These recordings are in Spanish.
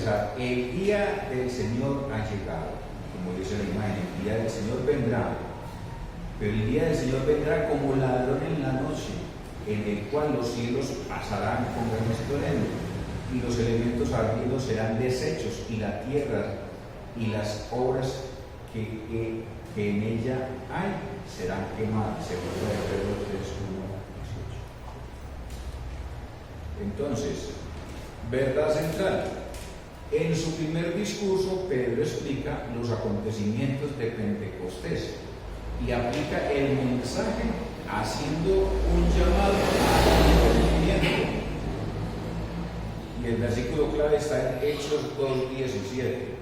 empezar. El día del Señor ha llegado. Como dice la imagen, el día del Señor vendrá. Pero el día del Señor vendrá como ladrón en la noche, en el cual los cielos pasarán con gran estruendo, y los elementos ardidos serán deshechos, y la tierra y las obras que en ella hay serán quemadas. Segunda de Pedro 3:1-18. Entonces, verdad central. En su primer discurso, Pedro explica los acontecimientos de Pentecostés y aplica el mensaje haciendo un llamado al arrepentimiento. Y el versículo clave está en Hechos 2:17.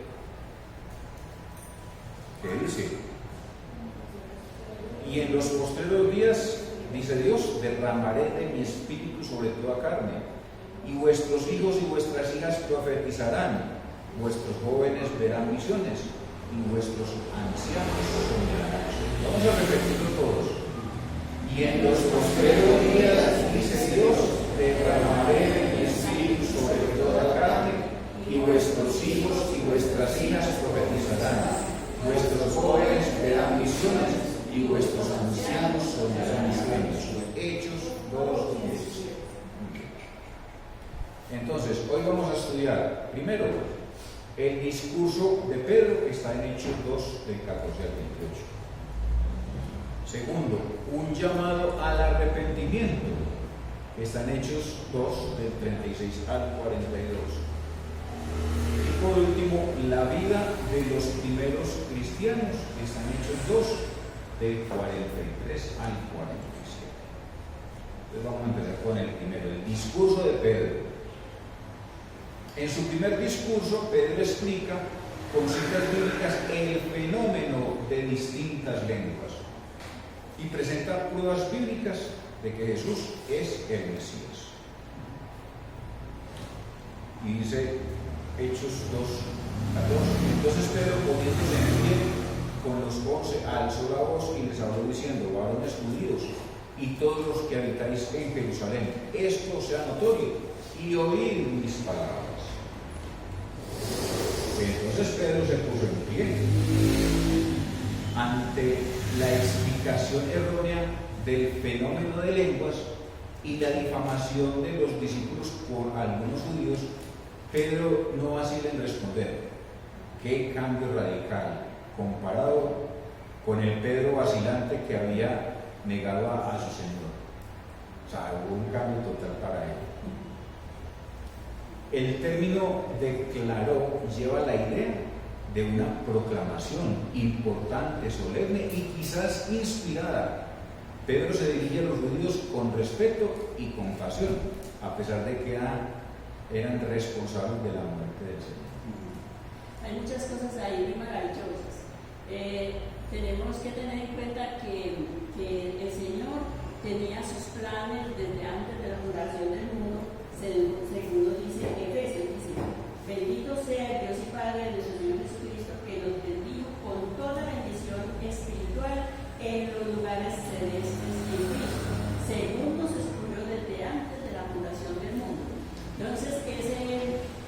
¿Qué dice? Y en los postreros días, dice Dios, derramaré de mi espíritu sobre toda carne, y vuestros hijos y vuestras hijas profetizarán, vuestros jóvenes verán visiones, y vuestros ancianos soñarán. Vamos a repetirlo todos. Y en los postreros días, dice Dios, derramaré de mi espíritu sobre toda carne, y vuestros hijos y vuestras hijas profetizarán, vuestros jóvenes verán visiones, y vuestros ancianos soñarán sueños. Hechos 2:17. Entonces, hoy vamos a estudiar primero el discurso de Pedro, que está en Hechos 2, del 14 al 28. Segundo, un llamado al arrepentimiento, que está en Hechos 2, del 36 al 42. Y por último, la vida de los primeros cristianos, que está en Hechos 2, del 43 al 47. Entonces vamos a empezar con el primero, el discurso de Pedro. En su primer discurso, Pedro explica con citas bíblicas el fenómeno de distintas lenguas y presenta pruebas bíblicas de que Jesús es el Mesías. Y dice Hechos 2:14. Entonces Pedro, poniéndose en pie con los 11, alzó la voz y les habló diciendo: varones judíos y todos los que habitáis en Jerusalén, esto sea notorio y oíd mis palabras. Entonces Pedro se puso en pie ante la explicación errónea del fenómeno de lenguas y la difamación de los discípulos por algunos judíos. Pedro no vacila en responder. Qué cambio radical comparado con el Pedro vacilante que había negado a su Señor. O sea, hubo un cambio total para él. El término declaró lleva la idea de una proclamación importante, solemne y quizás inspirada. Pedro se dirige a los judíos con respeto y compasión, a pesar de que eran responsables de la muerte del Señor. Hay muchas cosas ahí muy maravillosas. Tenemos que tener en cuenta que el Señor tenía sus planes desde antes de la fundación del mundo. Según nos dice Efesios, dice: bendito sea el Dios y Padre de nuestro Señor Jesucristo, que nos bendijo con toda bendición espiritual en los lugares celestes en Cristo, según nos escogió desde antes de la fundación del mundo. Entonces, ese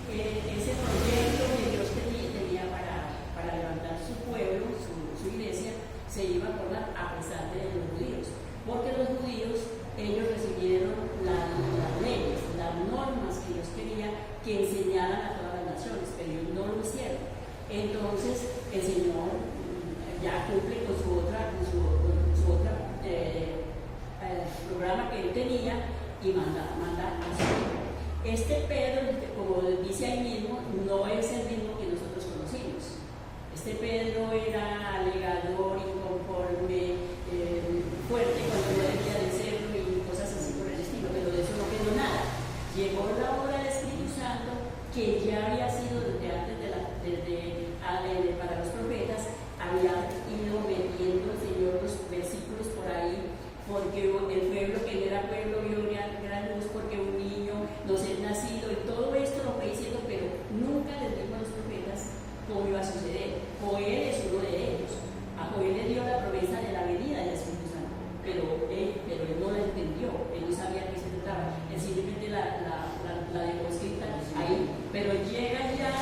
proyecto que Dios tenía para levantar su pueblo, su iglesia, se iba a acordar a pesar de los judíos, porque los judíos, ellos recibieron las leyes, las normas que Dios quería que enseñaran a todas las naciones, pero ellos no lo hicieron. Entonces el Señor ya cumple con su otra programa que él tenía y manda a su hijo. Este Pedro, como dice ahí mismo, no es el mismo que nosotros conocimos. Este Pedro era alegador, inconforme, fuerte cuando no debía de serlo y cosas así por el estilo, pero de eso no quedó nada. Llegó la obra del Espíritu Santo, que ya había sido desde antes para los profetas, había ido metiendo el Señor los versículos por ahí, porque el pueblo que no era pueblo vio gran luz, porque un niño nos es nacido, y todo esto lo fue diciendo, pero nunca les dijo a los profetas cómo iba a suceder. Joel es uno de ellos. A Joel le dio la promesa de la venida del Espíritu Santo, pero él no la entendió, él no sabía qué se trataba, él simplemente la dejó escrita ahí. Pero llega ya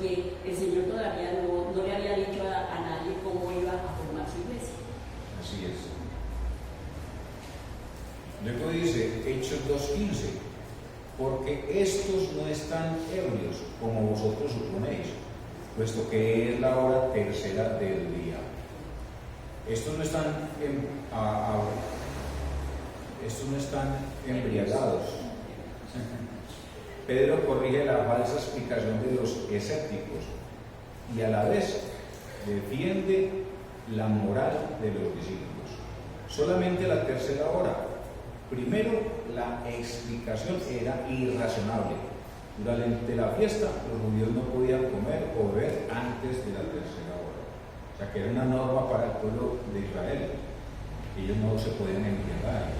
porque el Señor todavía no le había dicho a nadie cómo iba a formar su iglesia. Así es. Luego dice Hechos 2:15, porque estos no están ebrios como vosotros suponéis, puesto que es la hora tercera del día. Estos no están embriagados. Pedro corrige la falsa explicación de los escépticos y a la vez defiende la moral de los discípulos. Solamente la tercera hora. Primero, la explicación era irrazonable. Durante la fiesta, los judíos no podían comer o beber antes de la tercera hora. O sea, que era una norma para el pueblo de Israel. Ellos no se podían embriagar.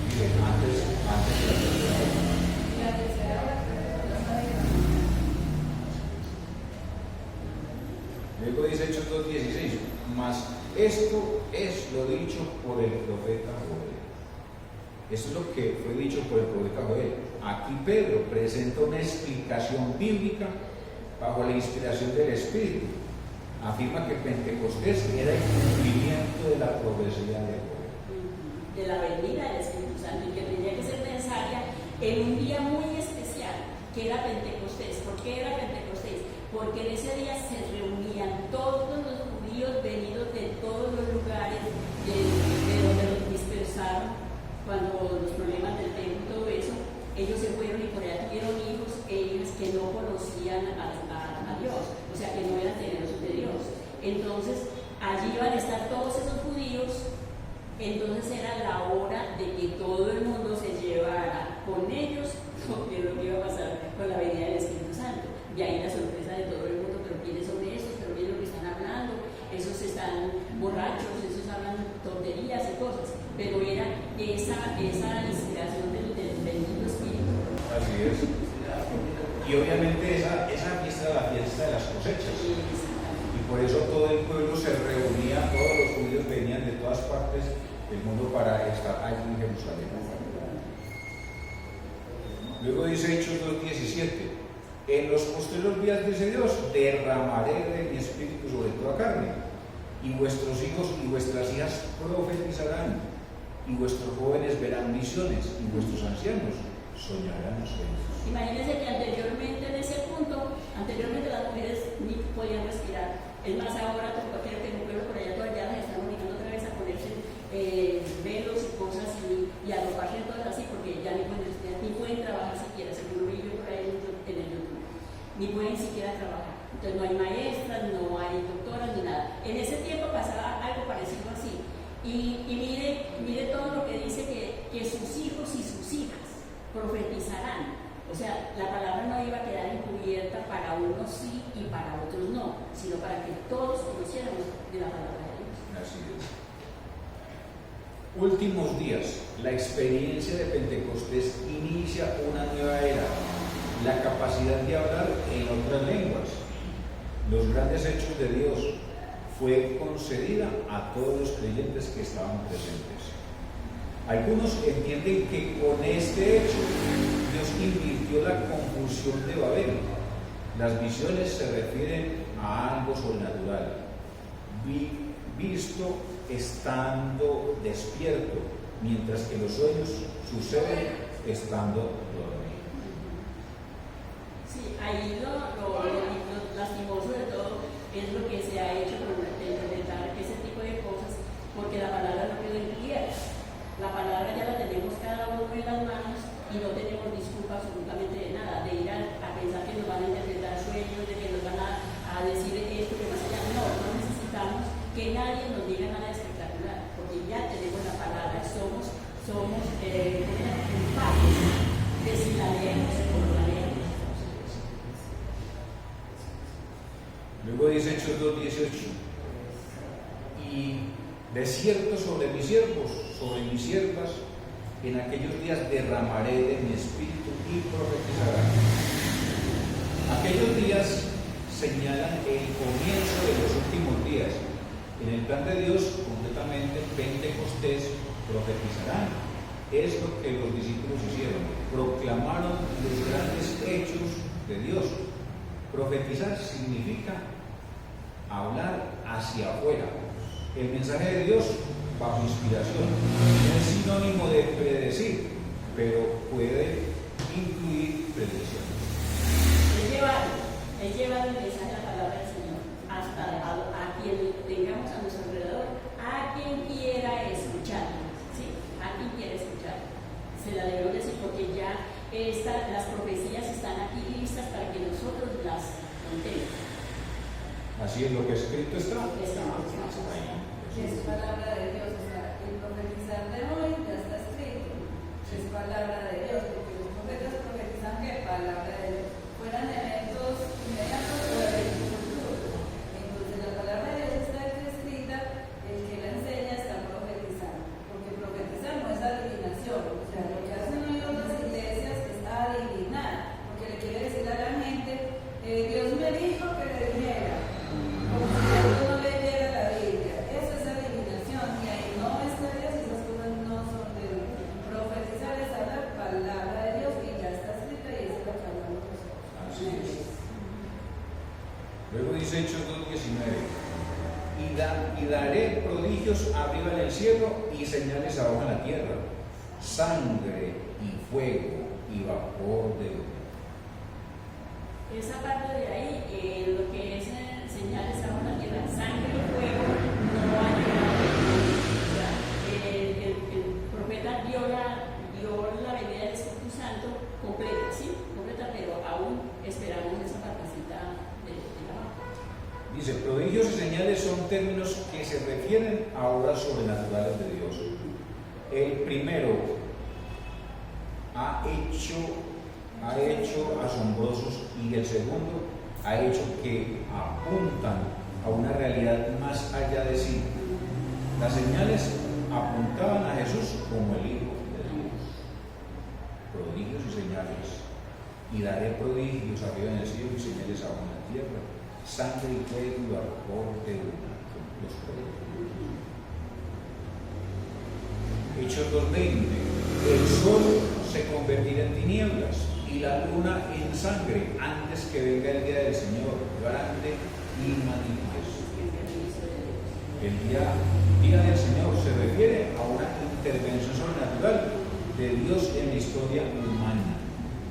Dice, antes de la tercera hora. La tercera hora, no sabía. Luego dice Hechos 2:16, mas esto es lo dicho por el profeta Joel. Esto es lo que fue dicho por el profeta Joel. Aquí Pedro presenta una explicación bíblica bajo la inspiración del Espíritu. Afirma que Pentecostés era el cumplimiento de la profecía de Joel. De la venida del Espíritu Santo, y que tenía que ser necesaria en un día muy especial, que era Pentecostés. ¿Por qué era Pentecostés? Porque en ese día se reunían todos los judíos venidos de todos los lugares de donde los dispersaron cuando los problemas del templo y todo eso. Ellos se fueron y por allá tuvieron hijos e hijas que no conocían a Dios, o sea, que no eran temerosos de Dios. Entonces, allí iban a estar todos esos judíos. Entonces era la hora de que todo el mundo se llevara con ellos lo que iba a pasar con la venida del Espíritu Santo. Y ahí la sorpresa de todo el mundo, pero ¿quiénes son estos? ¿Pero qué es lo que están hablando? Esos están borrachos, esos hablan tonterías y cosas. Pero era esa inspiración del bendito Espíritu. Así es. Y obviamente esa fiesta era la fiesta de las cosechas. Y por eso todo el pueblo se reunía, todos los judíos venían de todas partes del mundo para estar allí en Jerusalén. Luego dice Hechos 2:17, en los posteriores días, dice Dios, derramaré de mi espíritu sobre toda carne, y vuestros hijos y vuestras hijas profetizarán, y vuestros jóvenes verán visiones, y vuestros ancianos soñarán sueños. Imagínense que anteriormente en ese punto, las mujeres ni podían respirar. Es más, ahora creo que en un pueblo por allá todavía las están obligando otra vez a ponerse velos y cosas y a roparse todas así, porque ya ni pueden respirar, ni pueden trabajar siquiera, según lo vi yo por ahí en el YouTube, ni pueden siquiera trabajar. Entonces no hay maestras, no hay doctoras, ni nada. En ese tiempo pasaba algo parecido así. Y mire todo lo que dice que sus hijos y sus hijas profetizarán. O sea, la palabra no iba a quedar encubierta para unos sí y para otros no, sino para que todos conociéramos de la palabra de Dios. Así es. Últimos días, la experiencia de Pentecostés inicia una nueva era, la capacidad de hablar en otras lenguas. Los grandes hechos de Dios fue concedida a todos los creyentes que estaban presentes. Algunos entienden que con este hecho Dios invirtió la confusión de Babel. Las visiones se refieren a algo sobrenatural, visto estando despierto, mientras que los sueños suceden estando dormido. Sí, ahí lo lastimoso de todo es lo que se ha hecho por interpretar ese tipo de cosas, porque la palabra no quedó encubierta. La palabra ya la tenemos cada uno en las manos y no tenemos disculpa absolutamente de nada, de ir a pensar que nos van a interpretar sueños, de que nos van a decir esto, que más allá. No necesitamos que nadie nos diga nada espectacular, porque ya tenemos la palabra, somos culpables de si la leemos o no la leemos. Luego dice Hechos 2:18, y de cierto sobre mis siervos, sobre mis siervas, en aquellos días derramaré de mi espíritu y profetizarán. Aquellos días señalan el comienzo de los últimos días. En el plan de Dios, completamente Pentecostés, profetizarán. Es lo que los discípulos hicieron. Proclamaron los grandes hechos de Dios, Profetizar significa hablar hacia afuera. El mensaje de Dios bajo inspiración no es sinónimo de predecir, pero puede incluir predicción. Es llevar el mensaje de la palabra del Señor hasta a quien tengamos a nuestro alrededor, a quien quiera escuchar, ¿sí? A quien quiera escuchar. Se la debemos decir porque ya las profecías están aquí listas para que nosotros las contemos. Así es lo que escrito está. Que es palabra de Dios, o sea, el profetizar de hoy ya está escrito, es palabra de Dios, porque los profetas profetizan que palabra de Dios, fueran eventos inmediatos o eventos futuros. Entonces la palabra de Dios está escrita, el que la enseña está profetizando, porque profetizar no es adivinación, o sea, lo que hacen hoy otras iglesias es adivinar, porque le quiere decir a la gente, Dios me dijo que le dijera, como si Dios no leyera la Biblia. Eso es adivinación, y ahí no está Dios, esas cosas no son de Dios. Profetizar es hablar palabra de Dios que ya está escrita y es la que hablamos nosotros. Así es. Luego dice Hechos 2:19. Y daré prodigios arriba en el cielo y señales abajo en la tierra, sangre y fuego y vapor de humo. Esa parte de ahí, lo que es señales abajo en la tierra, sangre y fuego, no va a llegar. O sea, el profeta dio la venida del Espíritu Santo completa, ¿sí? Completa, pero aún esperamos esa partecita de abajo. Dice, prodigios y señales son términos que se refieren a obras sobrenaturales de Dios. El primero ha hecho asombrosos, y el segundo ha hecho que apuntan a una realidad más allá de sí. Las señales apuntaban a Jesús como el Hijo de Dios. Prodigios y señales. Y daré prodigios arriba en el cielo y señales abajo en la tierra, sangre y fuego y vapor de humo. Los prodigios. Hechos 2:20. El sol se convertirá en tinieblas y la luna en sangre antes que venga el día del Señor, grande y manifiesto. El día del Señor se refiere a una intervención sobrenatural de Dios en la historia humana.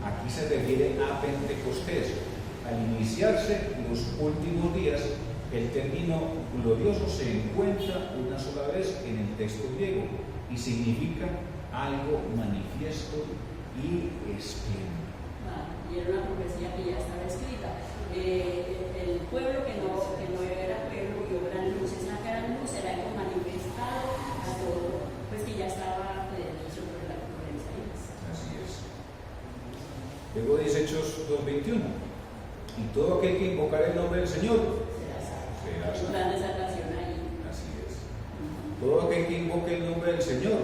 Aquí se refiere a Pentecostés. Al iniciarse los últimos días, el término glorioso se encuentra una sola vez en el texto griego y significa algo manifiesto y espléndido. Y era una profecía que ya estaba escrita. El pueblo que no era pueblo vio gran luz. Esa gran luz era algo manifestado a todo, pues que ya estaba dicho por la Isaías. Así es. Luego dice Hechos 2:21. Y todo aquel que invocar el nombre del Señor será salvo. Plan de salvación ahí. Así es. Todo aquel que invoque el nombre del Señor,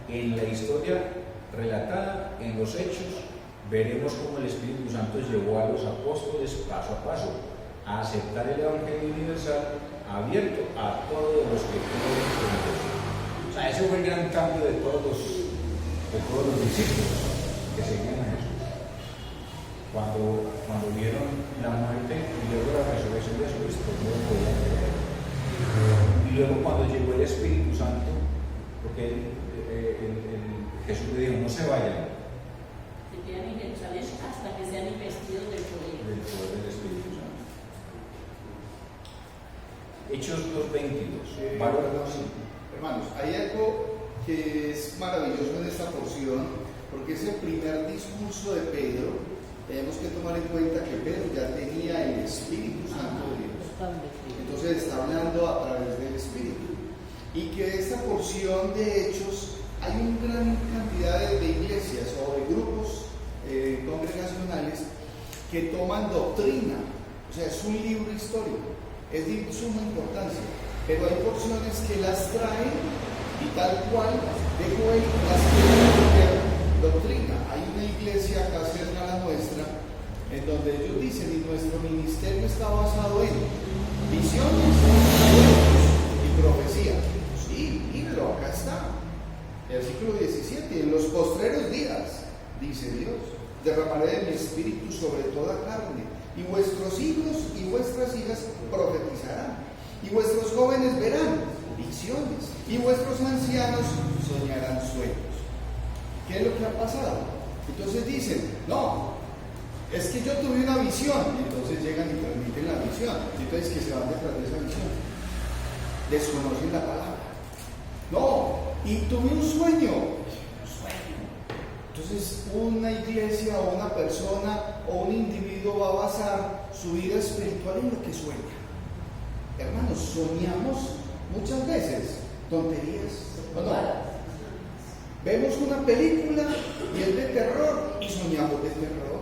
en la historia relatada en los Hechos, veremos cómo el Espíritu Santo llevó a los apóstoles paso a paso a aceptar el Evangelio universal abierto a todos los que creen en Dios. O sea, ese fue el gran cambio de todos los discípulos que seguían a Jesús. Cuando vieron la muerte y luego la resurrección de Jesucristo, no lo podían creer. Y luego cuando llegó el Espíritu Santo, porque Jesús le dijo, no se vayan. Se quedan en Jerusalén hasta que sean investidos del poder. Del poder del Espíritu Santo. Hechos 2:22. Hermanos, hay algo que es maravilloso en esta porción, porque es el primer discurso de Pedro. Tenemos que tomar en cuenta que Pedro ya tenía el Espíritu Santo de Dios. Entonces está hablando a través del Espíritu. Y que de esta porción de Hechos hay una gran cantidad de iglesias o de grupos congregacionales que toman doctrina. O sea, es un libro histórico, es de suma importancia. Pero hay porciones que las traen y tal cual dejo ahí las que doctrina. Hay una iglesia acá cerca a la nuestra en donde ellos dicen, y nuestro ministerio está basado en visiones, sueños y profecía. Sí, míralo, acá está. Versículo 17, en los postreros días, dice Dios, derramaré de mi espíritu sobre toda carne. y vuestros hijos y vuestras hijas profetizarán, y vuestros jóvenes verán visiones, y vuestros ancianos soñarán sueños. ¿Qué es lo que ha pasado? Entonces dicen, no, es que yo tuve una visión, y entonces llegan y transmiten la visión, y entonces que se van detrás de esa visión, desconocen la palabra. No, y tuve un sueño. Entonces una iglesia o una persona o un individuo va a basar su vida espiritual en lo que sueña. Hermanos, soñamos muchas veces tonterías, ¿o no? Vemos una película y es de terror y soñamos de terror.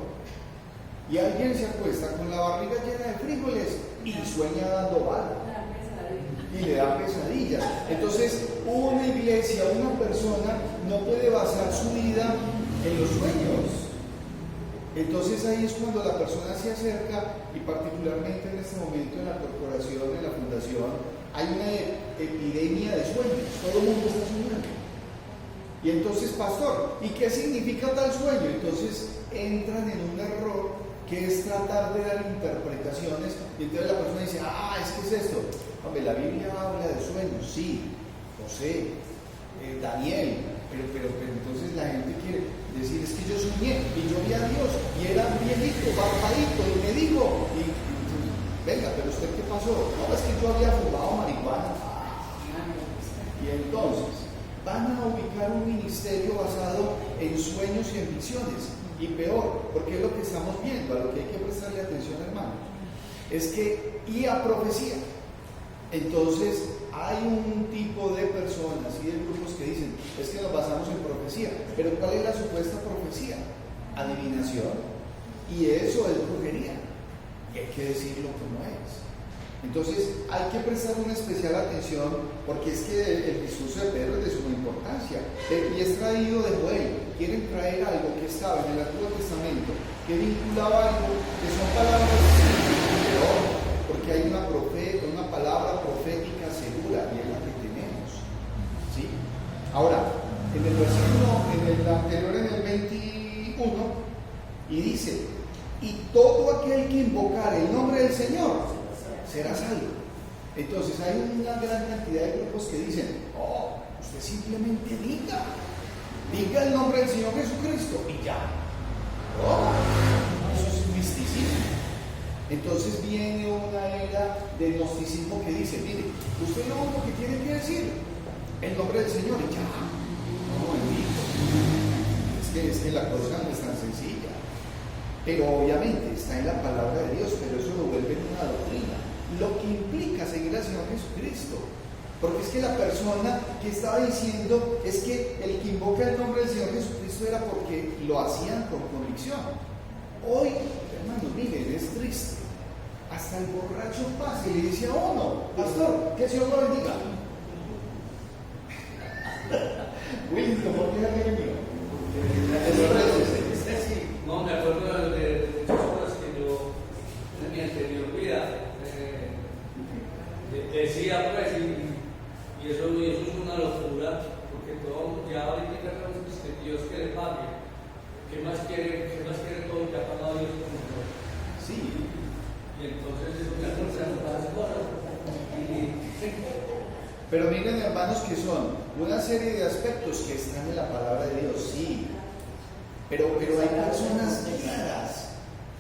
Y alguien se acuesta con la barriga llena de frijoles y sueña dando balas y le da pesadillas. Entonces una iglesia, una persona no puede basar su vida en los sueños. Entonces ahí es cuando la persona se acerca, y particularmente en este momento en la corporación, en la fundación, hay una epidemia de sueños, todo el mundo está soñando. Y entonces, pastor, ¿y qué significa tal sueño? Entonces entran en un error que es tratar de dar interpretaciones, y entonces la persona dice, es que es esto. Hombre, la Biblia habla de sueños, sí, José, Daniel, pero entonces la gente quiere decir, es que yo soñé y yo vi a Dios y era viejito, barbadito, y me dijo, y venga, pero usted qué pasó? No, es que yo había fumado marihuana. Y entonces van a ubicar un ministerio basado en sueños y en visiones, y peor, porque es lo que estamos viendo, a lo que hay que prestarle atención, hermanos, es que, y a profecía. Entonces hay un tipo de personas y de grupos que dicen, es que nos basamos en profecía, pero ¿cuál es la supuesta profecía? Adivinación, y eso es brujería, y hay que decirlo como es. Entonces hay que prestar una especial atención, porque es que el discurso de Pedro es de suma importancia, y es traído de Joel. Quieren traer algo que estaba en el Antiguo Testamento, que vinculaba algo que son palabras simples, porque hay una palabra profética segura, y es la que tenemos, ¿sí? Ahora, en el anterior, en el 21, y dice, y todo aquel que invocar el nombre del Señor será salvo. Entonces hay una gran cantidad de grupos que dicen, usted simplemente diga el nombre del Señor Jesucristo y ya. Eso es misticismo. Entonces viene una era de gnosticismo que dice, mire, usted lo único que tiene que decir el nombre del Señor y ya. No, es que la cosa no es tan sencilla. Pero obviamente está en la palabra de Dios, pero eso lo vuelve en una doctrina, lo que implica seguir al Señor Jesucristo. Porque es que la persona que estaba diciendo es que el que invoca el nombre del Señor Jesucristo era porque lo hacían con convicción. Hoy, hermanos, miren, es triste. Hasta el borracho pasa y le dice a uno, pastor, que el Señor lo bendiga. Wilson, ¿por qué es aquello mío? No, me acuerdo de muchas cosas que yo en mi anterior vida decía, pues, y eso es una locura, porque todo, ya ahorita sabemos que Dios que le pague. ¿Qué más quiere todo lo que ha pagado Dios por nosotros? Sí. Y entonces es una cosa más cosas. Pero miren, hermanos, que son una serie de aspectos que están en la palabra de Dios, sí. Pero hay personas guiadas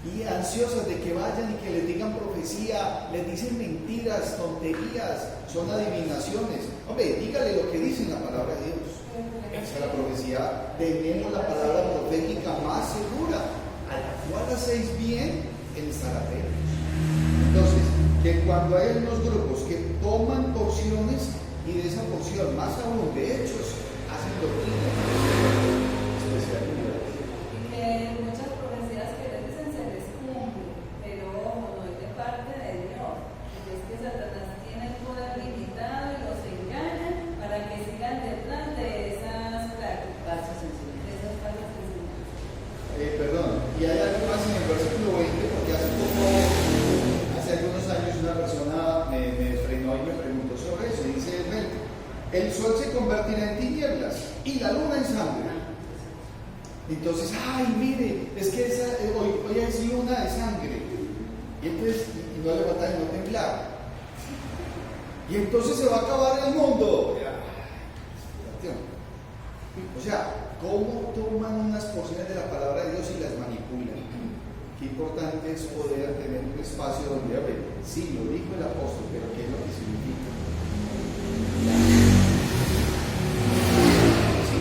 y ansiosas de que vayan y que les digan profecía, les dicen mentiras, tonterías, son adivinaciones. Hombre, dígale lo que dice en la palabra de Dios. Esa es la profecía. Tenemos la palabra profética más segura, a la cual hacéis bien en estar atentos. Entonces, que cuando hay unos grupos que toman porciones y de esa porción, más aún de hechos, hacen doctrina especialidad. Muchas profecías que les dicen se les cumple, pero no es de parte de Dios. Es que Satanás tiene el poder limitado y los engaña para que sigan detrás de esas falsas enseñanzas. Perdón, y hay algo más en el versículo 20, porque hace algunos años una persona me frenó y me preguntó sobre eso, y dice el sol se convertirá en tinieblas y la luna en sangre. Entonces, mire, es que hoy es luna de sangre. Y entonces, y no levantar y no temblar. Y entonces se va a acabar el mundo. O sea, ¿cómo toman unas porciones de la palabra de Dios y las manipulan? Qué importante es poder tener un espacio donde, a ver, sí, lo dijo el apóstol, pero ¿qué es lo que significa? Sí.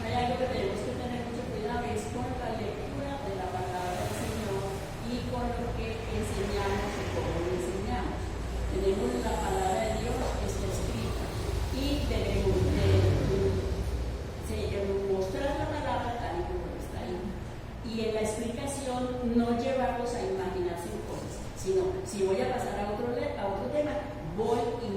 Hay algo que tenemos que tener mucho cuidado, es con la lectura de la palabra del Señor y con lo que enseñamos y cómo lo enseñamos. Tenemos la palabra de Dios que está escrita y debemos mostrar la palabra tal y como está ahí. Y en la explicación no llevarlos a imaginarse cosas, sino si voy a pasar a otro tema, voy y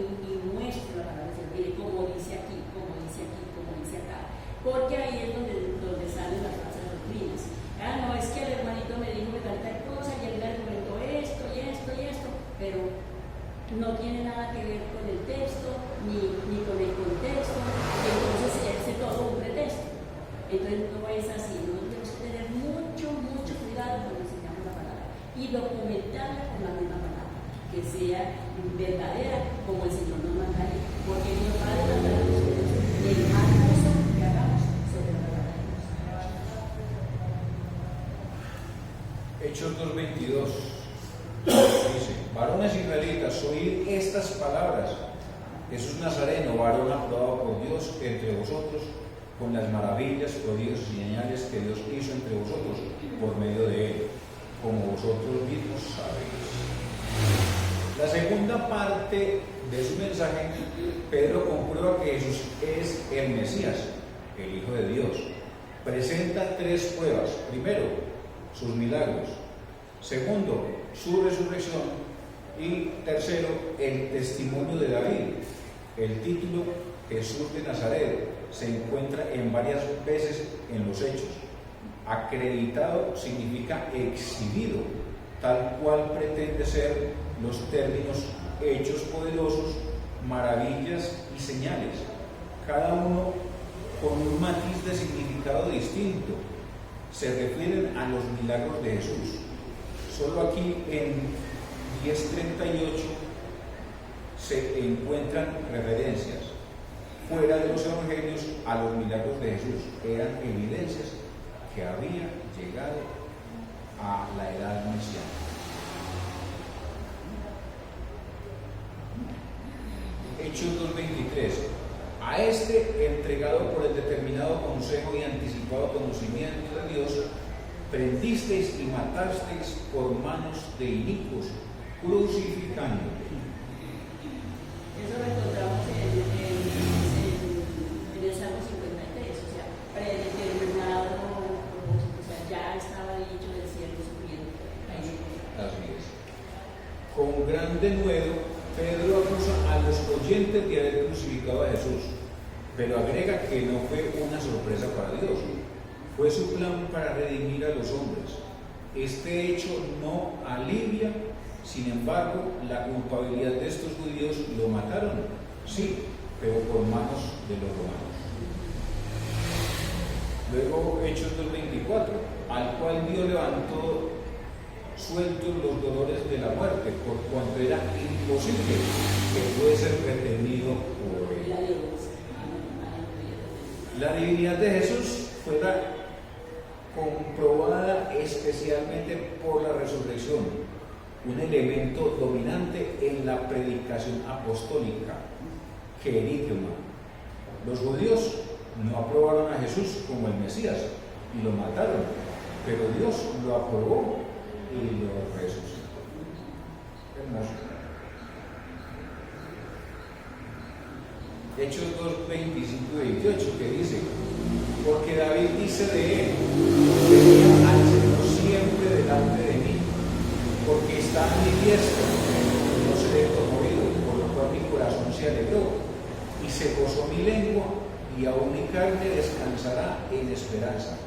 muestro la palabra del Señor, mire cómo dice aquí, cómo dice aquí, cómo dice acá, porque ahí es donde salen las falsas doctrinas. No, es que el hermanito me dijo tal cosa y él me argumentó esto y esto y esto, pero no tiene nada que ver con el texto ni con el contexto, y entonces se hace todo un pretexto. Entonces no es así, nosotros tenemos que tener mucho cuidado cuando enseñamos la palabra y documentarla con la misma palabra, que sea verdadera como el Señor nos manda, porque Dios va a demandar a nosotros el mal uso que hagamos sobre la palabra de Dios. Hechos 2:22 dice: varones israelitas, oíd estas palabras. Jesús Nazareno, varón aprobado por Dios entre vosotros, con las maravillas, prodigios y señales que Dios hizo entre vosotros por medio de él, como vosotros mismos sabéis. La segunda parte de su mensaje, Pedro comprueba que Jesús es el Mesías, el Hijo de Dios. Presenta tres pruebas. Primero, sus milagros. Segundo, su resurrección. Y tercero, el testimonio de David. El título Jesús de Nazaret se encuentra en varias veces en los Hechos. Acreditado significa exhibido, tal cual pretende ser los términos hechos poderosos, maravillas y señales, cada uno con un matiz de significado distinto. Se refieren a los milagros de Jesús. Solo aquí en 10:38 se encuentran referencias. Fuera de los evangelios, a los milagros de Jesús eran evidencias que había llegado a la edad mesiánica. Hechos 2:23. A este, entregado por el determinado consejo y anticipado conocimiento de Dios, prendisteis y matasteis por manos de inicuos, crucificando. Eso lo encontramos en el Salmo 53, o sea, predeterminado, o sea, ya estaba dicho del cielo sufriendo. Así es. Con gran denuedo, Pedro acusa a los oyentes de haber crucificado a Jesús, pero agrega que no fue una sorpresa para Dios, fue su plan para redimir a los hombres. Este hecho no alivia, sin embargo, la culpabilidad de estos judíos. Lo mataron, sí, pero por manos de los romanos. Luego, Hechos 2:24, al cual Dios levantó sueltos los dolores de la muerte, por cuanto era imposible que fuese retenido por él. La divinidad de Jesús fuera comprobada especialmente por la resurrección, un elemento dominante en la predicación apostólica, querigma. Los judíos no aprobaron a Jesús como el Mesías y lo mataron, pero Dios lo aprobó y lo resucitó. Hermoso. Hechos 2:25-28, que dice: porque David dice de él, tenía al Señor siempre delante de mí, porque está a mi diestra, no seré conmovido, por lo cual mi corazón se alegró y se gozó mi lengua, y aún mi carne descansará en esperanza,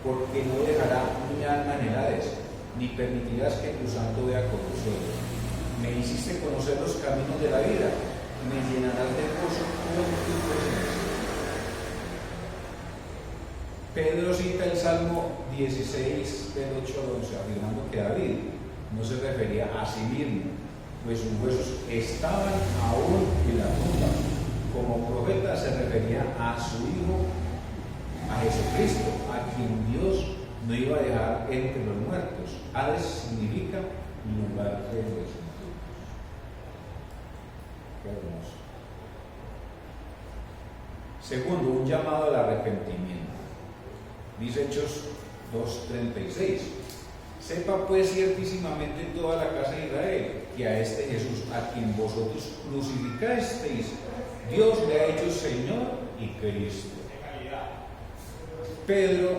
porque no dejará mi alma en Hades, ni permitirás que tu santo vea corrupción. Me hiciste conocer los caminos de la vida, me llenarás de gozo con tu presencia. Pedro cita el Salmo 16, del 8 al 11, afirmando que David no se refería a sí mismo, pues sus huesos estaban aún en la tumba. Como profeta se refería a su Hijo, a Jesucristo, a quien Dios no iba a dejar entre los muertos. Hades significa lugar de los muertos. Qué hermoso. Segundo, un llamado al arrepentimiento. Dice Hechos 2:36. Sepa pues ciertísimamente toda la casa de Israel que a este Jesús, a quien vosotros crucificasteis, Dios le ha hecho Señor y Cristo. Pedro,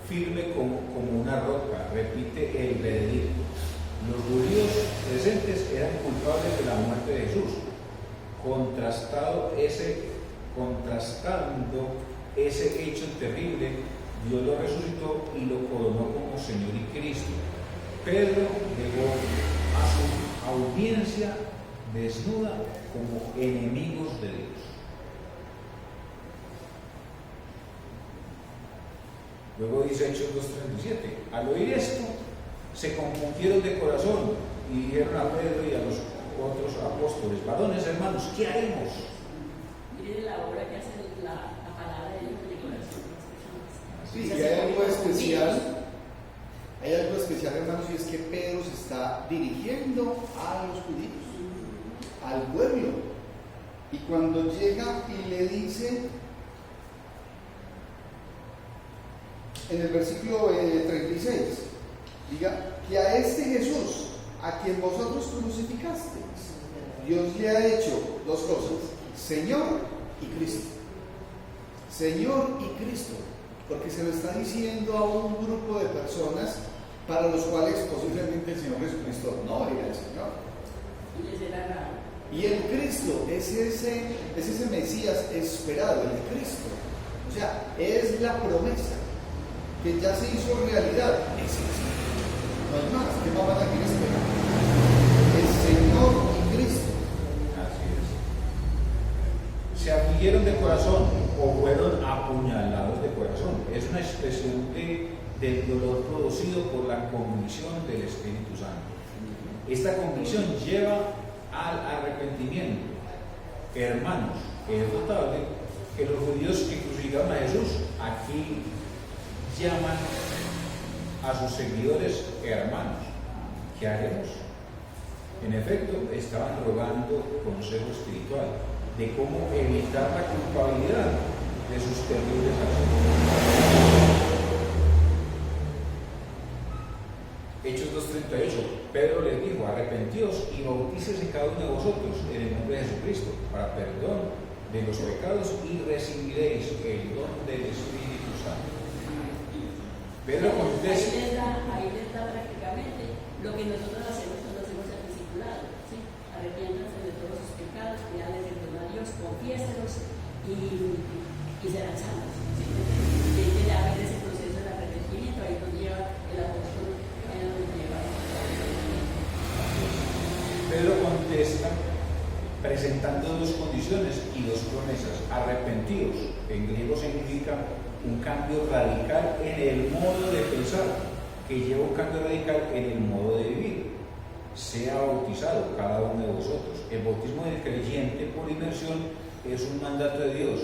firme como una roca, repite el veredicto. Los judíos presentes eran culpables de la muerte de Jesús. Contrastando ese hecho terrible, Dios lo resucitó y lo coronó como Señor y Cristo. Pedro llegó a su audiencia desnuda como enemigos de Dios. Luego dice Hechos 2:37. Al oír esto, se compungieron de corazón y dijeron a Pedro y a los otros apóstoles: varones, hermanos, ¿qué haremos? Miren la obra que hace la palabra de Dios en el corazón de las personas. Sí, y hay algo especial, hermanos, y es que Pedro se está dirigiendo a los judíos, al pueblo. Y cuando llega y le dice, en el versículo 36, diga que a este Jesús, a quien vosotros crucificasteis, Dios le ha hecho dos cosas: Señor y Cristo. Señor y Cristo, porque se lo está diciendo a un grupo de personas para los cuales posiblemente el Señor Jesucristo no era el Señor. Y les era raro. Y el Cristo es ese Mesías esperado, el Cristo. O sea, es la promesa que ya se hizo realidad. Es ese. No hay más. ¿Qué más van a querer esperar? El Señor y Cristo. Así es. Se afligieron de corazón o fueron apuñalados de corazón. Es una expresión del dolor producido por la convicción del Espíritu Santo. Esta convicción lleva al arrepentimiento. Hermanos, es notable que los judíos que crucificaron a Jesús aquí llaman a sus seguidores hermanos. ¿Qué haremos? En efecto, estaban rogando consejo espiritual de cómo evitar la culpabilidad de sus terribles acciones. Hechos 2:38. Pedro les dijo: arrepentíos y bautícese cada uno de vosotros en el nombre de Jesucristo para perdón de los pecados y recibiréis el don del Espíritu Santo. Pedro contesta. Ahí les da prácticamente lo que nosotros hacemos cuando hacemos el discipulado, ¿sí? Arrepiéntanse de todos sus pecados, pídanle perdón a Dios, confiéselos y serán salvos, ¿sí? Que ya ven ese proceso de arrepentimiento, ahí nos lleva el apóstol, ahí nos lleva. Pedro contesta presentando dos condiciones y dos promesas. Arrepentidos, en griego significa un cambio radical en el modo de pensar, que lleva un cambio radical en el modo de vivir. Sea bautizado cada uno de vosotros. El bautismo del creyente por inmersión es un mandato de Dios,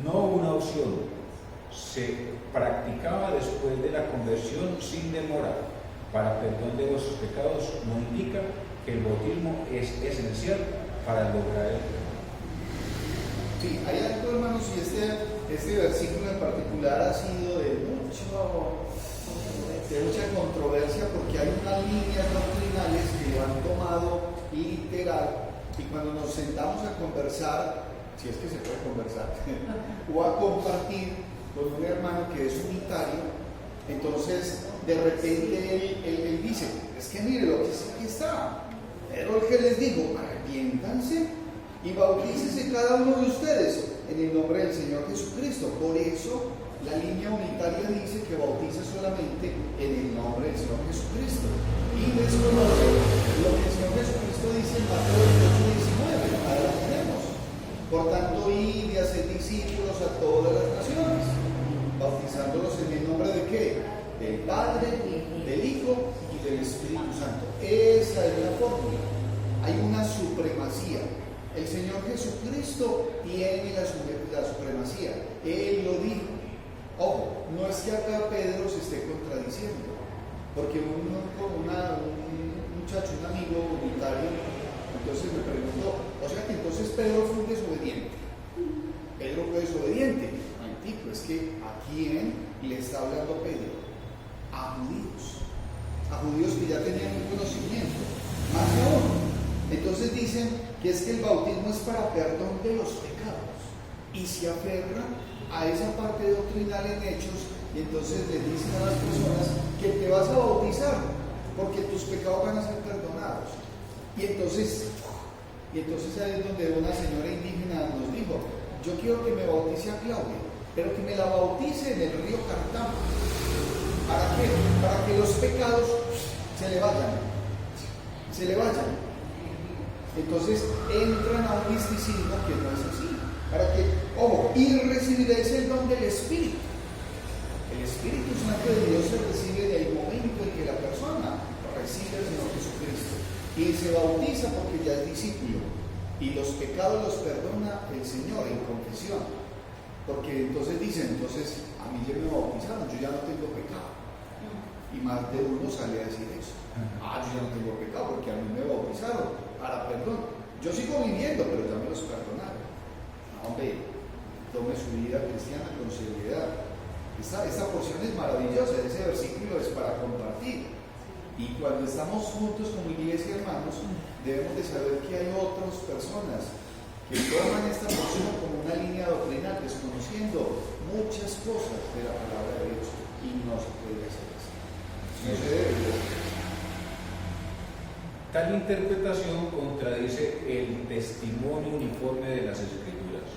no una opción. Se practicaba después de la conversión sin demora para perdón de vuestros pecados. No indica que el bautismo es esencial para lograr el perdón. Sí, hay algo, hermanos, y este versículo en particular ha sido de mucha controversia, porque hay unas líneas doctrinales que lo han tomado literal, y cuando nos sentamos a conversar, si es que se puede conversar, o a compartir con un hermano que es unitario, entonces de repente él dice: es que mire lo que aquí está, pero el que les digo, arrepiéntanse y bautícese cada uno de ustedes en el nombre del Señor Jesucristo. Por eso la línea unitaria dice que bautice solamente en el nombre del Señor Jesucristo y desconoce lo que el Señor Jesucristo dice en Mateo 18:19. Ahí la tenemos. Por tanto, id y haced discípulos a todas las naciones, bautizándolos en el nombre de ¿qué? Del Padre, del Hijo y del Espíritu Santo. Esa es la fórmula. Hay una supremacía. El Señor Jesucristo tiene la supremacía. Él lo dijo. Ojo, no es que acá Pedro se esté contradiciendo, porque un muchacho, un amigo unitario, entonces me preguntó, o sea que entonces Pedro fue un desobediente. Pedro fue desobediente. Momentico, es que ¿a quién le está hablando Pedro? A judíos que ya tenían un conocimiento, más aún. Entonces dicen que es que el bautismo es para perdón de los pecados y se aferran a esa parte doctrinal en Hechos, y entonces le dicen a las personas que te vas a bautizar porque tus pecados van a ser perdonados. Y entonces ahí es donde una señora indígena nos dijo, yo quiero que me bautice a Claudia, pero que me la bautice en el río Cartama. ¿Para qué? Para que los pecados se le vayan. Entonces entran a un misticismo que no es así. Para que, ojo, y recibiréis el don del Espíritu. El Espíritu Santo de Dios se recibe en el momento en que la persona recibe al Señor Jesucristo y se bautiza porque ya es discípulo, y los pecados los perdona el Señor en confesión. Porque entonces dicen, a mí ya me bautizaron, yo ya no tengo pecado. Y más de uno sale a decir eso. Yo ya no tengo pecado porque a mí me bautizaron para perdón. Yo sigo viviendo, pero ya me los perdonaron. No, hombre, tome su vida cristiana con seriedad. Esta porción es maravillosa, ese versículo es para compartir. Y cuando estamos juntos como iglesia, hermanos, debemos de saber que hay otras personas que toman esta porción como una línea doctrinal, desconociendo muchas cosas de la palabra de Dios, y no se puede hacer así. No se debe. Tal interpretación contradice el testimonio uniforme de las Escrituras.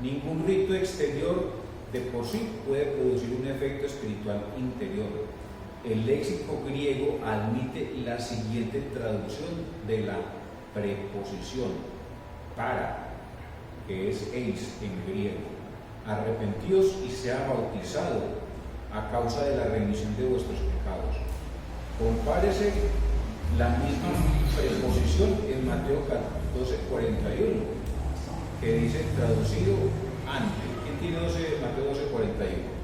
Ningún rito exterior de por sí puede producir un efecto espiritual interior. El léxico griego admite la siguiente traducción de la preposición para, que es eis en griego: arrepentíos y sea bautizado a causa de la remisión de vuestros pecados. Compárese la misma preposición en Mateo 12:41, que dice traducido ante. ¿Quién tiene Mateo 12:41?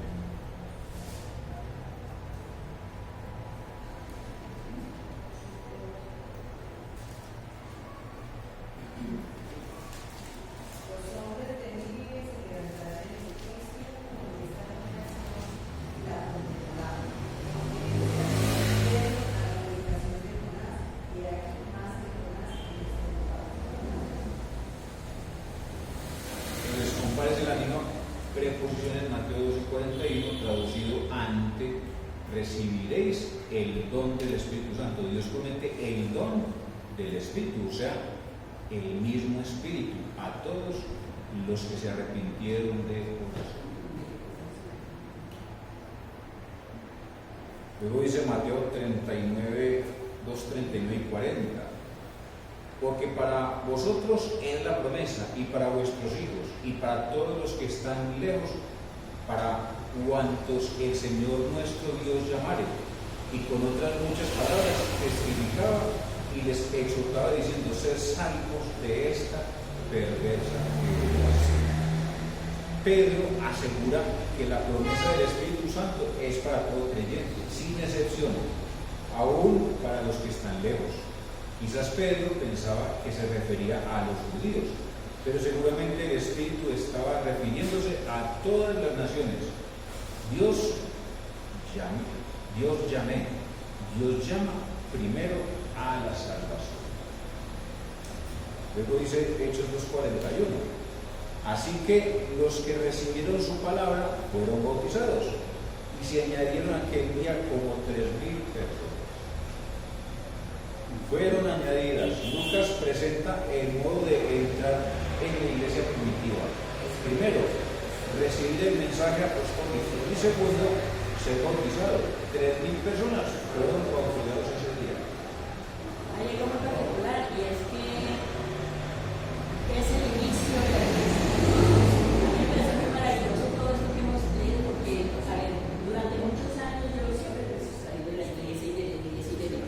Preposición en Mateo 12:41, traducido ante, recibiréis el don del Espíritu Santo. Dios promete el don del Espíritu, o sea, el mismo Espíritu a todos los que se arrepintieron de corazón. Luego dice Mateo 39, 2:39 y 40. Porque para vosotros es la promesa, y para vuestros hijos, y para todos los que están lejos, para cuantos el Señor nuestro Dios llamare. Y con otras muchas palabras testificaba y les exhortaba diciendo: sed salvos de esta perversa generación. Pedro asegura que la promesa del Espíritu Santo es para todo creyente, sin excepción, aún para los que están lejos. Quizás Pedro pensaba que se refería a los judíos, pero seguramente el Espíritu estaba refiriéndose a todas las naciones. Dios llama primero a la salvación. Luego dice Hechos 2:41. Así que los que recibieron su palabra fueron bautizados, y se añadieron aquel día como 3,000 personas. Fueron añadidas. Lucas presenta el modo de entrar en la iglesia primitiva. Primero, recibir el mensaje apostólico, y segundo, ser bautizado. 3,000 personas fueron bautizados ese día. Hay algo muy particular, y es que es el inicio de la iglesia. A mí me parece muy maravilloso todo esto que hemos leído, porque, a ver, durante muchos años yo siempre he salido de la iglesia y de la iglesia y de la iglesia.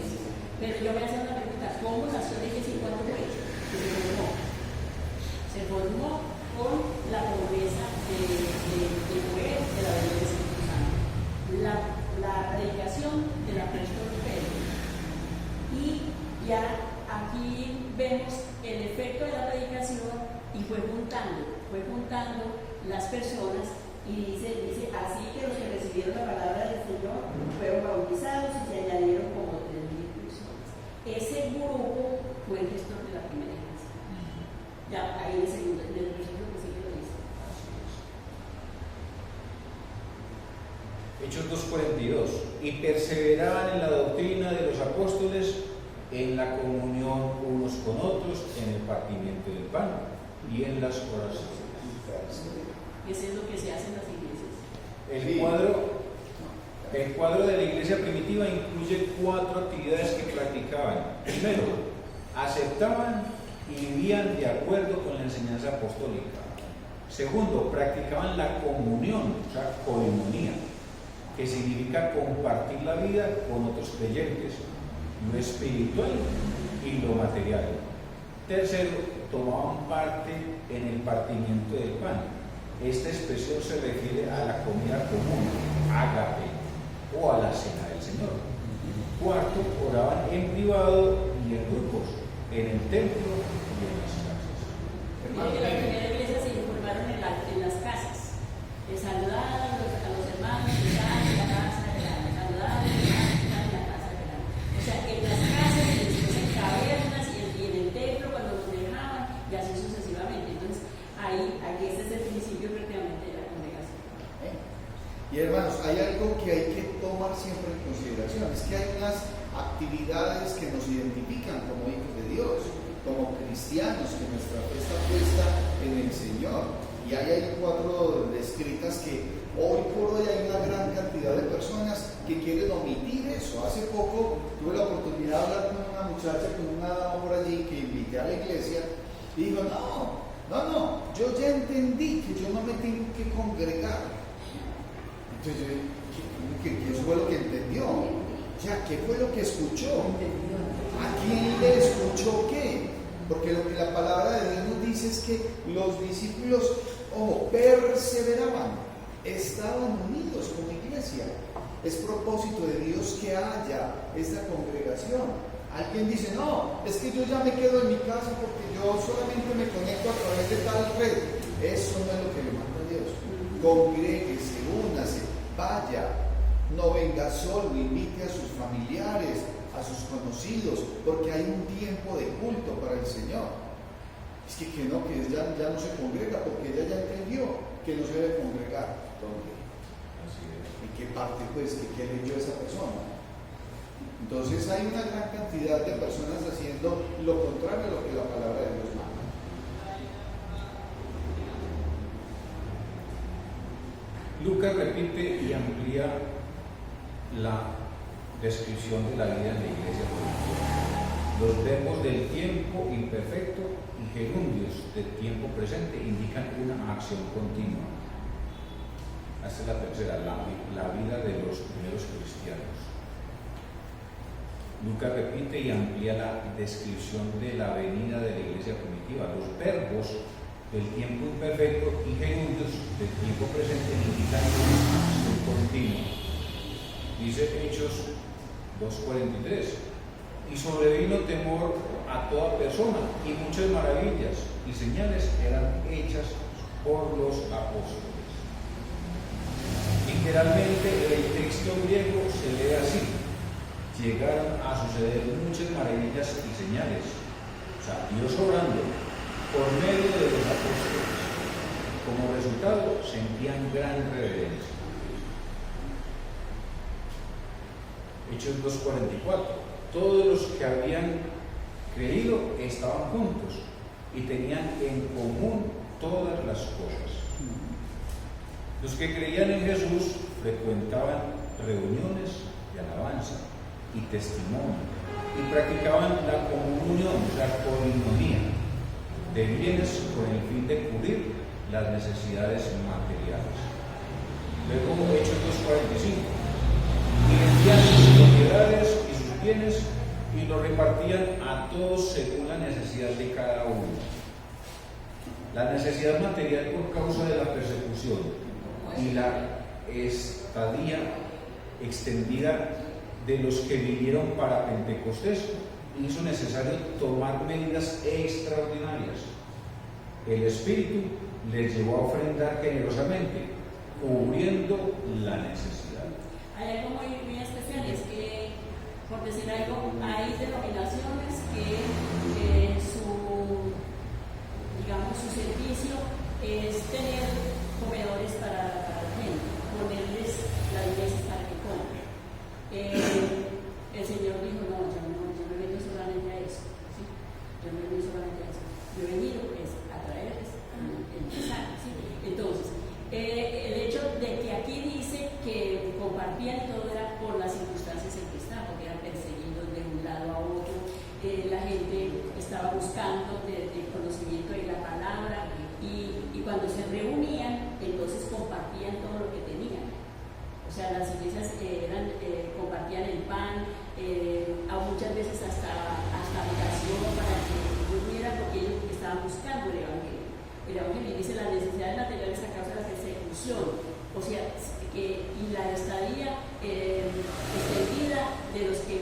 predicación del apóstol Pedro. Y ya aquí vemos el efecto de la predicación y fue juntando las personas y dice así que los que recibieron la palabra del Señor fueron bautizados y se añadieron como 3,000 personas. Ese grupo fue el gestor de la primera iglesia. Ya ahí en el versículo que sigue lo dice. Hechos 2:42. Y perseveraban en la doctrina de los apóstoles, en la comunión unos con otros, en el partimiento del pan y en las oraciones. Eso es lo que se hace en las iglesias. El cuadro de la iglesia primitiva incluye 4 actividades que practicaban. Primero, aceptaban y vivían de acuerdo con la enseñanza apostólica. Segundo, practicaban la comunión, o sea, coinonía, que significa compartir la vida con otros creyentes, lo espiritual y lo material. Tercero, tomaban parte en el partimiento del pan. Esta expresión se refiere a la comida común, ágape, o a la cena del Señor. Cuarto, oraban en privado y en grupos, en el templo y en las casas. Mire que la primera iglesia se informaron en las casas. Saludaban a los hermanos que estaban en la casa de la saludaban a los hermanos que estaban en la casa de la. O sea, en las casas y después en cavernas y en el templo cuando los dejaban y así sucesivamente. Entonces, aquí ese es el principio prácticamente de la congregación. Y hermanos, hay algo que hay que tomar siempre en consideración, es que hay unas actividades que nos identifican como hijos de Dios, como cristianos, que nuestra fe está puesta en el Señor. Y ahí hay 4 descritas que hoy por hoy hay una gran cantidad de personas que quieren omitir eso. Hace poco tuve la oportunidad de hablar con una muchacha, con una dama por allí que invité a la iglesia y dijo, no, yo ya entendí que yo no me tengo que congregar. Entonces yo dije, eso fue lo que entendió. Ya, ¿qué fue lo que escuchó? ¿A quién le escuchó qué? Porque lo que la palabra de Dios nos dice es que los discípulos, perseveraban, estaban unidos como iglesia. Es propósito de Dios que haya esta congregación. Alguien dice, no, es que yo ya me quedo en mi casa porque yo solamente me conecto a través de tal red. Eso no es lo que le manda Dios. Congréguese, únase, vaya, no venga solo, invite a sus familiares, a sus conocidos, porque hay un tiempo de culto para el Señor. Es que no, que ya no se congrega, porque ella ya entendió que no se debe congregar. ¿Dónde? ¿En qué parte, pues, que leyó esa persona? Entonces hay una gran cantidad de personas haciendo lo contrario a lo que la palabra de Dios manda. Lucas repite y amplía la descripción de la vida en la iglesia primitiva. Los verbos del tiempo imperfecto y gerundios del tiempo presente indican una acción continua. Esta es la tercera, la vida de los primeros cristianos. Lucas repite y amplía la descripción de la venida de la iglesia primitiva. Los verbos del tiempo imperfecto y gerundios del tiempo presente indican una acción continua. Dice Hechos 2:43, y sobrevino temor a toda persona, y muchas maravillas y señales eran hechas por los apóstoles. Literalmente el texto griego se lee así: llegaron a suceder muchas maravillas y señales, o sea, Dios obrando por medio de los apóstoles. Como resultado sentían gran reverencia. Hechos 2:44, todos los que habían creído estaban juntos y tenían en común todas las cosas. Los que creían en Jesús frecuentaban reuniones de alabanza y testimonio y practicaban la comunión, la coinonía de bienes con el fin de cubrir las necesidades materiales. Luego Hechos 2:45, y vendían sus propiedades y sus bienes y los repartían a todos según la necesidad de cada uno. La necesidad material por causa de la persecución y la estadía extendida de los que vinieron para Pentecostés, hizo necesario tomar medidas extraordinarias. El Espíritu les llevó a ofrendar generosamente, cubriendo la necesidad. Hay algo muy especial, es que, por decir algo, hay denominaciones que su servicio es tener comedores para la gente, ponerles las mesas para que coman. El Señor dijo, no, yo no he venido solamente a eso, ¿sí? Yo no he venido solamente a eso, yo he venido a traerles el mensaje, ¿sí? Entonces, el hecho de que aquí dice que compartían y todo era por las circunstancias en que estaban, porque eran perseguidos de un lado a otro, la gente estaba buscando el conocimiento de la palabra y cuando se reunían, entonces compartían todo lo que tenían. O sea, las iglesias compartían el pan, muchas veces hasta habitación para que durmieran, porque ellos estaban buscando el Evangelio. El Evangelio dice las necesidades materiales a causa de la persecución, o sea, y la estadía extendida de los que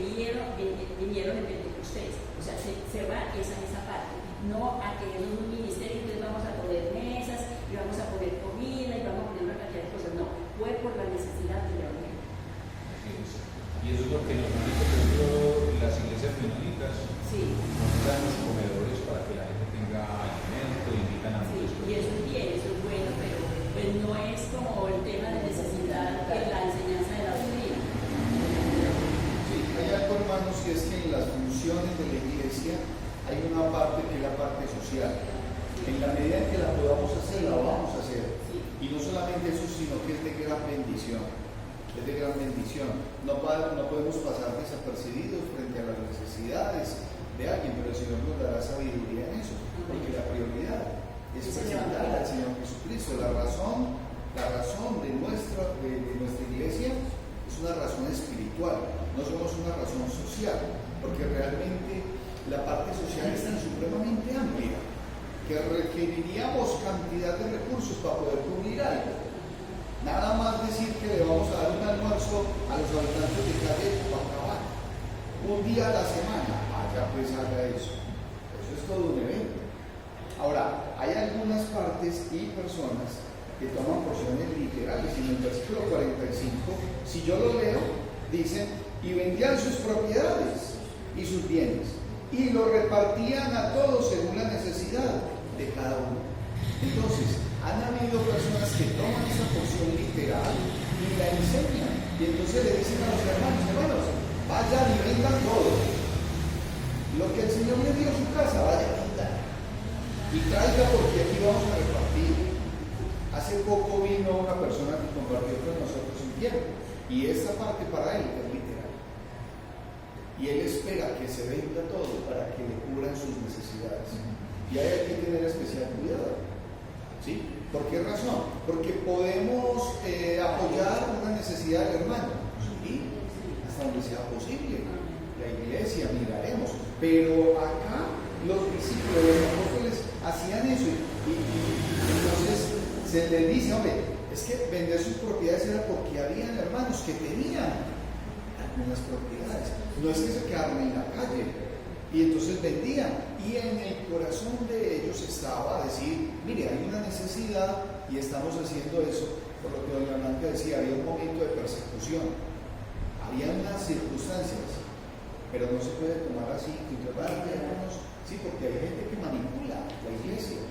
vinieron en Pentecostés. O sea, se va esa parte, no a que en un ministerio entonces vamos a poner mesas y vamos a poner comida y vamos a poner una cantidad de cosas, no, fue por la necesidad del Evangelio. Y eso es lo que normalmente, por ejemplo, las iglesias menonitas nos dan los comedores para que la gente tenga alimento, invitan a muchos. Y eso es bien, eso es bueno, pero pues no es como el tema de necesidad en la enseñanza de la doctrina. Sí, hay algo, hermanos, y es que en las funciones de la iglesia hay una parte que es la parte social. En la medida en que la podamos hacer, la vamos a hacer. Y no solamente eso, sino que es de gran bendición. Es de gran bendición. No podemos pasar desapercibidos frente a las necesidades de alguien, pero el Señor nos dará sabiduría en eso, porque la prioridad es presentar al Señor Jesucristo. La razón de nuestra iglesia es una razón espiritual, no somos una razón social, porque realmente la parte social es tan supremamente amplia que requeriríamos cantidad de recursos para poder cubrir algo. Nada más decir que le vamos a dar un almuerzo a los habitantes de calle Copacabana, un día a la semana, ya pues haga eso. Eso es todo un evento. Ahora, hay algunas partes y personas que toman porciones literales. En el versículo 45, si yo lo leo, dicen, y vendían sus propiedades y sus bienes, y lo repartían a todos según la necesidad de cada uno. Entonces, han habido personas que toman esa porción literal y la enseñan, y entonces le dicen a los hermanos, vayan y vendan todo. Lo que el Señor le dio a su casa, vaya a quitar y traiga, porque aquí vamos a repartir. Hace poco vino una persona que compartió con nosotros un tiempo, y esta parte para él es literal. Y él espera que se venda todo para que le cubran sus necesidades. Y hay que tener especial cuidado. ¿Sí? ¿Por qué razón? Porque podemos apoyar una necesidad del hermano, ¿sí? Hasta donde sea posible. La iglesia miraremos, pero acá los discípulos, los apóstoles hacían eso y entonces se les dice, hombre, es que vender sus propiedades era porque habían hermanos que tenían algunas propiedades, no es que se quedaron en la calle y entonces vendían, y en el corazón de ellos estaba decir, mire, hay una necesidad y estamos haciendo eso. Por lo que doña Blanca decía, había un momento de persecución, había unas circunstancias, pero no se puede tomar así, sí, porque hay gente que manipula la iglesia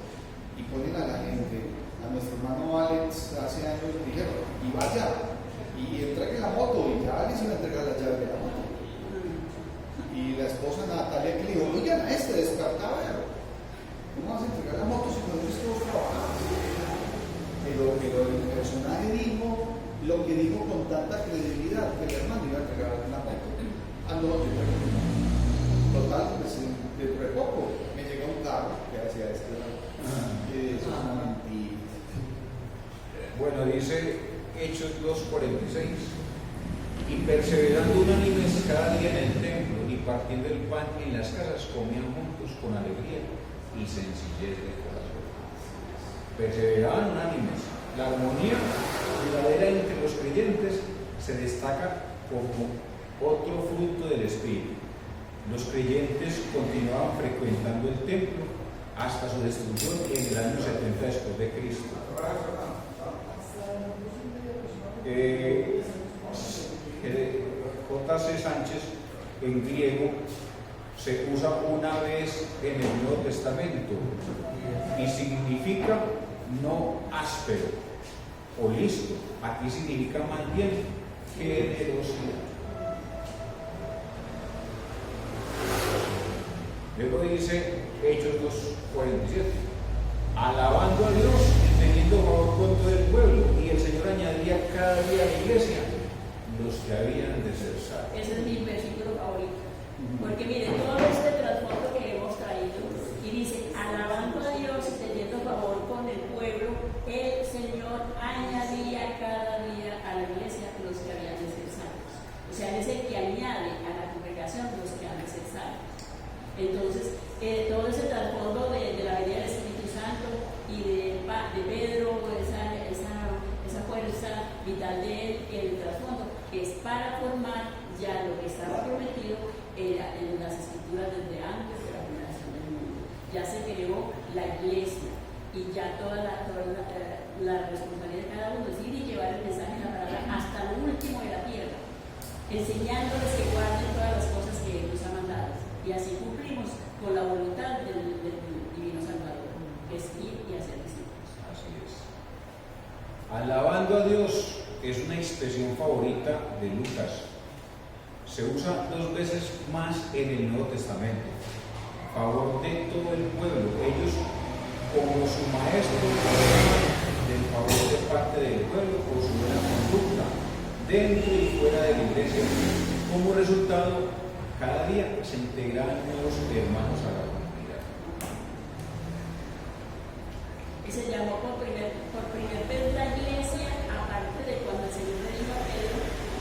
y ponen a la gente. A nuestro hermano Alex hace años le dijeron, y vaya, y entregue la moto, y ya les iba a entregar la llave de la moto. Y la esposa Natalia que le dijo, oigan, despertaba, ¿cómo vas a entregar la moto si nosotros todos trabajamos? Pero el personaje dijo lo que dijo con tanta credibilidad, que el hermano iba a entregar la moto. Total, pues dentro de poco me llega un carro que hacía esto. Eso es una mentira. Bueno, dice Hechos 2:46, y perseverando unánimes cada día en el templo y partiendo el pan en las casas, comían juntos con alegría y sencillez de corazón. Perseveraban unánimes. La armonía duradera entre los creyentes se destaca como otro fruto del Espíritu. Los creyentes continuaban frecuentando el templo hasta su destrucción en el año 70 después de Cristo. J.C. Sánchez, en griego, se usa una vez en el Nuevo Testamento y significa no áspero o listo. Aquí significa más bien generosidad. Luego dice Hechos 2:47, alabando a Dios y teniendo favor con todo el pueblo, y el Señor añadía cada día a la iglesia los que habían de ser salvos. Ese es mi versículo favorito. Porque mire, todo este trasfondo que hemos traído, y dice, alabando a Dios y teniendo favor con el pueblo, el Señor añadía cada día a la iglesia los que habían de ser salvos. O sea, es el que añade a la congregación los que han de ser salvos. Entonces, todo ese trasfondo de la venida del Espíritu Santo y de Pedro, esa fuerza vital de él, el trasfondo es para formar ya lo que estaba prometido en las escrituras desde antes de la fundación del mundo. Ya se creó la iglesia y ya toda la responsabilidad de cada uno es ir y llevar el mensaje de la palabra hasta lo último de la tierra, enseñándoles que guarden todas las cosas que Él nos ha mandado, y así cumplimos con la voluntad del Divino Salvador, que es ir y hacer discípulos. Así es. Alabando a Dios es una expresión favorita de Lucas. Se usa 2 veces más en el Nuevo Testamento. A favor de todo el pueblo. Ellos, como su maestro, del favor de parte del pueblo por su buena conducta, dentro y fuera de la iglesia. Como resultado, cada día se integraban nuevos hermanos a la comunidad. Y se llamó por primer vez la iglesia, aparte de cuando el Señor le dijo a Pedro,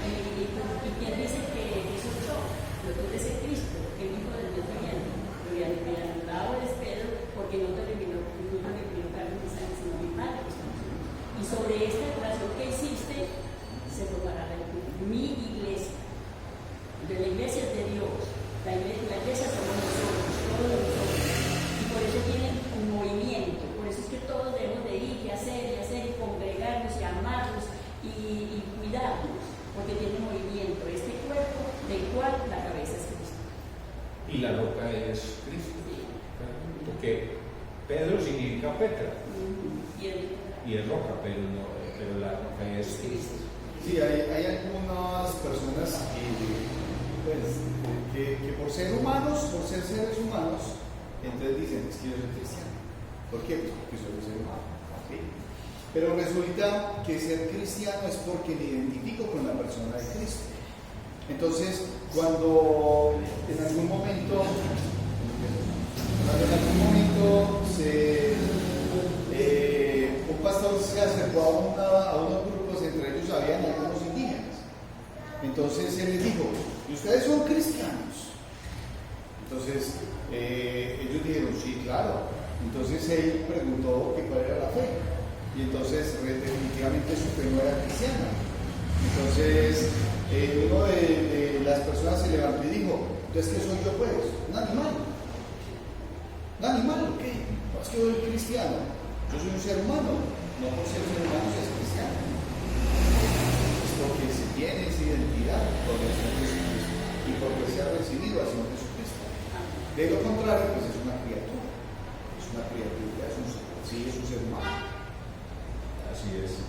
y quien dice que Jesús lo que es Cristo, el Hijo del Dios viviente. Lo bienaventurado eres Pedro, porque no te eliminó carne ni sangre, sino mi Padre que está en los cielos. Y sobre esta oración que hiciste, se formará mi iglesia. De la iglesia es de Dios, la iglesia somos nosotros, todos nosotros, y por eso tienen un movimiento, por eso es que todos debemos de ir y hacer, y congregarnos, y amarnos, y cuidarnos, porque tiene movimiento, este cuerpo del cual la cabeza es Cristo. Y la roca es Cristo. Porque Pedro significa Petra, y es roca, pero la roca es Cristo. Sí, hay algunas personas que por ser humanos, por ser seres humanos, entonces dicen, es que yo soy cristiano. ¿Por qué? Pues porque soy un ser humano. ¿Sí? Pero resulta que ser cristiano es porque me identifico con la persona de Cristo. Entonces, cuando en algún momento un pastor se acercó a unos grupos, entre ellos habían algunos indígenas. Entonces él les dijo, ¿y ustedes son cristianos? Entonces ellos dijeron, sí, claro. Entonces él preguntó que cuál era la fe. Y entonces definitivamente su fe no era cristiana. Entonces uno de las personas se levantó y dijo, ¿entonces qué soy yo pues? ¿Un animal? ¿Un animal o qué? No, es que yo soy cristiano. Yo soy un ser humano. No por ser un ser humano se es cristiano. Es porque se tiene esa identidad por el Señor Jesucristo y porque se ha recibido al Señor Jesucristo. De lo contrario, pues es una criatura. Es una criatura, es un ser humano. Así es.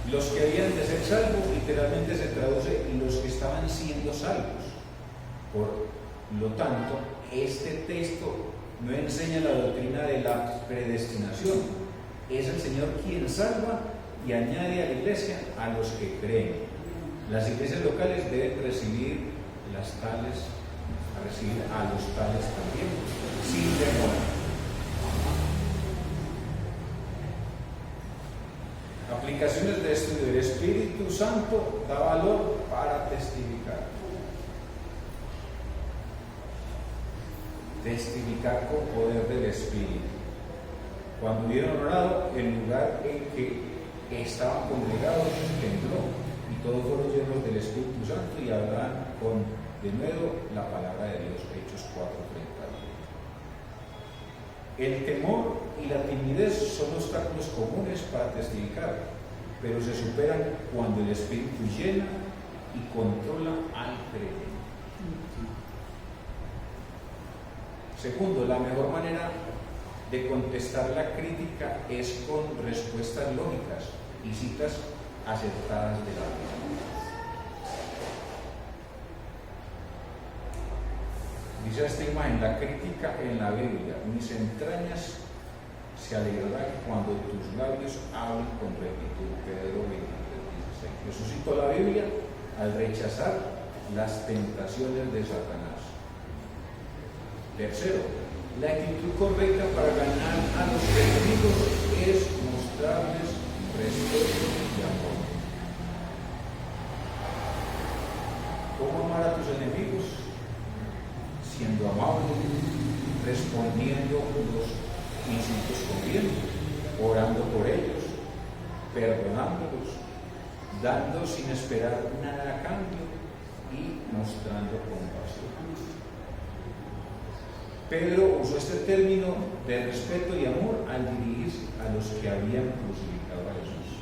Los que habían de ser salvos, literalmente se traduce los que estaban siendo salvos. Por lo tanto, este texto no enseña la doctrina de la predestinación. Es el Señor quien salva y añade a la iglesia a los que creen. Las iglesias locales deben recibir a los tales también, sin demora. Aplicaciones de estudio. El Espíritu Santo da valor para testificar. Testificar con poder del Espíritu. Cuando hubieron orado, el lugar en que estaban congregados tembló, y todos fueron llenos del Espíritu Santo y hablaban con, de nuevo, la palabra de Dios. Hechos 4:31. El temor y la timidez son obstáculos comunes para testificar, pero se superan cuando el Espíritu llena y controla al creyente. Segundo, la mejor manera de contestar la crítica es con respuestas lógicas y citas acertadas de la Biblia. Dice esta imagen, la crítica en la Biblia: mis entrañas se alegrarán cuando tus labios hablen con rectitud. Pedro 23:16. Resucitó la Biblia al rechazar las tentaciones de Satanás. Tercero, la actitud correcta para ganar a los enemigos es mostrarles respeto y amor. ¿Cómo amar a tus enemigos? Siendo amable, respondiendo los insultos con bien, orando por ellos, perdonándolos, dando sin esperar nada a cambio y mostrando compasión. Pedro usó este término de respeto y amor al dirigirse a los que habían crucificado a Jesús.